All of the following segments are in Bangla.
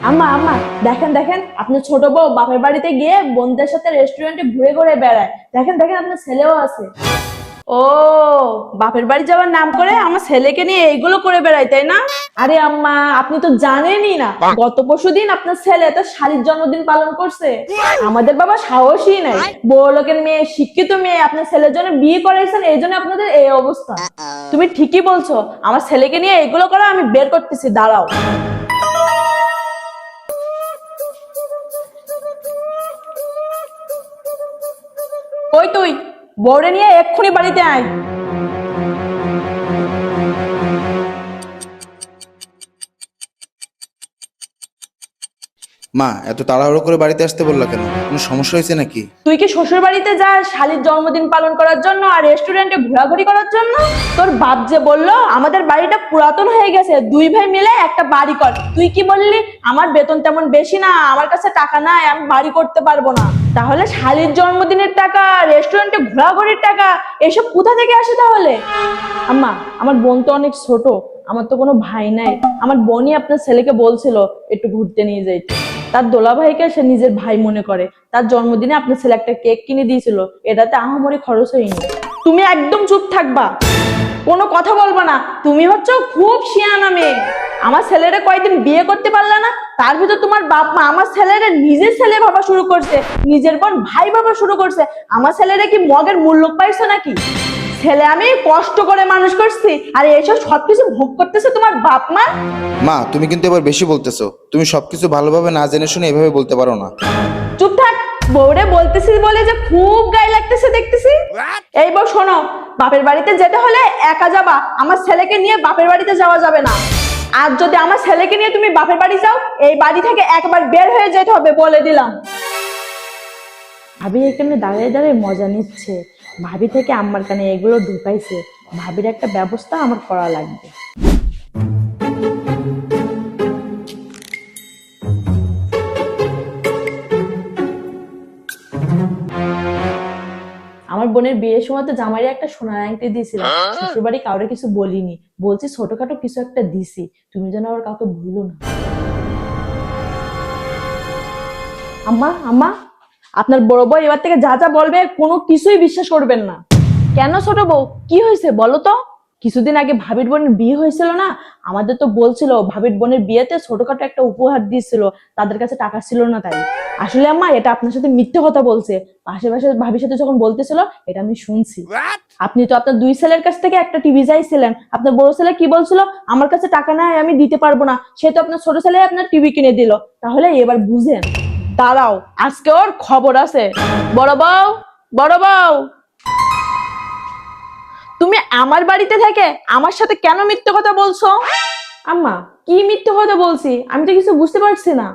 আম্মা আম্মা, দেখেন দেখেন আপনার ছোট বউ বাপের বাড়িতে গিয়ে বোনদের সাথে রেস্টুরেন্টে ঘুরে ঘুরে বেড়ায়। দেখেন দেখেন আপনার ছেলেও আছে। ও, বাপের বাড়ি যাওয়ার নাম করে আমার ছেলেকে নিয়ে এইগুলো করে বেড়ায়, তাই না? আরে আম্মা, আপনি তো জানেনই না, গত পরশুদিন আপনার ছেলে তার শালীর জন্মদিন পালন করছে। আমাদের বাবা সাহসই নাই, বড় লোকের মেয়ে, শিক্ষিত মেয়ে আপনার ছেলের জন্য বিয়ে করাইছেন, এই জন্য আপনাদের এই অবস্থা। তুমি ঠিকই বলছো, আমার ছেলেকে নিয়ে এগুলো করা আমি বের করতেছি, দাঁড়াও। কই তুই? বউরে নিয়ে এক্ষুনি বাড়িতে আয়। মা, এত তাড়াহুড়ো করে বাড়িতে আসতে বললা কেন? কোনো সমস্যা হয়েছে নাকি? তুই কি শ্বশুর বাড়িতে যাস শালীর জন্মদিন পালন করার জন্য আর রেস্টুরেন্টে ঘোরাঘুরি করার জন্য? তোর বাপ যে বললো আমাদের বাড়িটা পুরাতন হয়ে গেছে, দুই ভাই মিলে একটা বাড়ি কর। তুই কি বললি? আমার বেতন তেমন বেশি না, আমার কাছে টাকা নাই, আমি বাড়ি করতে পারবো না। তাহলে শালীর জন্মদিনের টাকা, রেস্টুরেন্টে ঘোরাঘুরির টাকা, এসব কোথা থেকে আসে তাহলে? আম্মা, আমার বোন তো অনেক ছোট, আমার তো কোনো ভাই নাই। আমার বোনই আপনার ছেলেকে বলছিল একটু ঘুরতে নিয়ে যাইতে। তার দোলা ভাইকে সে নিজের ভাই মনে করে। তার জন্মদিনে আপনার ছেলে একটা কেক কিনে দিয়েছিল, এটাতে আহামরি খরচ হয়নি। তুমি একদম চুপ থাকবা, কোনো কথা বলবা না। তুমি হচ্ছে খুব শিয়ানা মেয়ে। আমার ছেলেরা কয়েকদিন বিয়ে করতে পারলে না, তার ভিতর তোমার বাপ মা আমার ছেলেরা নিজের ছেলে ভাবা শুরু করছে, নিজের বোন ভাই ভাবা শুরু করছে। আমার ছেলেরা কি মগের মূল্য পাইছে নাকি? ছেলে আমি কষ্ট করে মানুষ করছি, আর এইসব সবকিছু ভোগ করতেছে তোমার বাপ মা। মা, তুমি কিন্তু এবার বেশি বলতেছো। তুমি সবকিছু ভালোভাবে না জেনে শুনে এভাবে বলতে পারো না। চুপ থাক। বউরে বলতেছি বলে যে খুব গায়ে লাগতেছে দেখতেছি। এই বউ শোনো, বাপের বাড়িতে যেতে হলে একা যাবা, আমার ছেলেকে নিয়ে বাপের বাড়িতে যাওয়া যাবে না। আর যদি আমার ছেলেকে নিয়ে তুমি বাপের বাড়ি যাও, এই বাড়ি থেকে একবার বের হয়ে যেতে হবে, বলে দিলাম। ভাবি এখানে দাঁড়িয়ে দাঁড়িয়ে মজা নিচ্ছে, ভাবি থেকে আম্মার কানে এগুলো ঢুকাইছে। ভাবির একটা ব্যবস্থা আমার করা লাগবে। আমার বোনের বিয়ের সময় তো জামাইরে একটা সোনার আংটি দিয়েছিলাম, শ্বশুর বাড়ি কাউরে কিছু বলিনি, বলছি ছোটখাটো কিছু একটা দিছি, তুমি যেন আবার কাউকে ভুলো না। আম্মা আম্মা, আপনার বড় বউ এবার থেকে যা যা বলবে কোনো কিছুই বিশ্বাস করবেন না। কেন ছোট বউ, কি হয়েছে বলো তো? কিছুদিন আগে ভাবির বোনের বিয়ে হয়েছিল না, আমাদের তো বলছিল ভাবির বোনের বিয়েতে ছোটখাটো একটা উপহার দিয়েছিল, তাদের কাছে টাকা ছিল না তাই। আসলে আম্মা, এটা আপনার সাথে মিথ্যে কথা বলছে। পাশে পাশে ভাবির সাথে যখন বলতেছিল, এটা আমি শুনছি। আপনি তো আপনার দুই ছেলের কাছ থেকে একটা টিভি চাইছিলেন, আপনার বড় ছেলে কি বলছিল? আমার কাছে টাকা নাই, আমি দিতে পারবো না। সে তো আপনার ছোট ছেলে আপনার টিভি কিনে দিল। তাহলে এবার বুঝেন। দাঁড়াও, আজকে ওর খবর আছে। বড় বউ, বড় বউ, তুমি আমার বাড়িতে থেকে আমার সাথে কেন মিথ্যে কথা বলছো? আম্মা, কি মিথ্যে কথা বলছি? আমি তো কিছু বুঝতে পারছি না।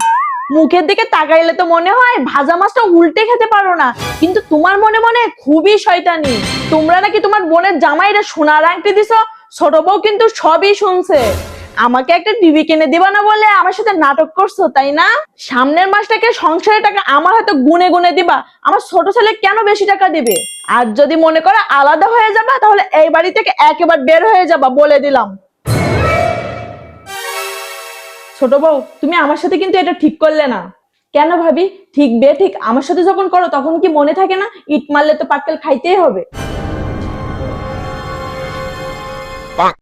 মুখের দিকে তাকাইলে তো মনে হয় ভাজা মাছটা উল্টে খেতে পারো না, কিন্তু তোমার মনে মনে খুবই শয়তানি। তোমরা নাকি তোমার বোনের জামাইরা সোনার আংটি দিছো, ছোট বউ কিন্তু সবই শুনছে। আমাকে একটা টিভি কিনে দিবা না বলে আমার সাথে নাটক করছো, তাই না? সামনের মাসটাকে সংসারের টাকা আমার হাতে গুনে গুনে দিবা, আমার ছোট ছেলে কেন বেশি টাকা দিবে? আর যদি মনে করো আলাদা হয়ে যাবা, তাহলে এই বাড়ি থেকে একেবারে বের হয়ে যাবা, বলে দিলাম। ছোট বউ, তুমি আমার সাথে কিন্তু এটা ঠিক করলে না। কেন ভাবি? ঠিক বে ঠিক আমার সাথে যখন করো তখন কি মনে থাকে না, ইট মারলে তো পাটকেল খাইতেই হবে।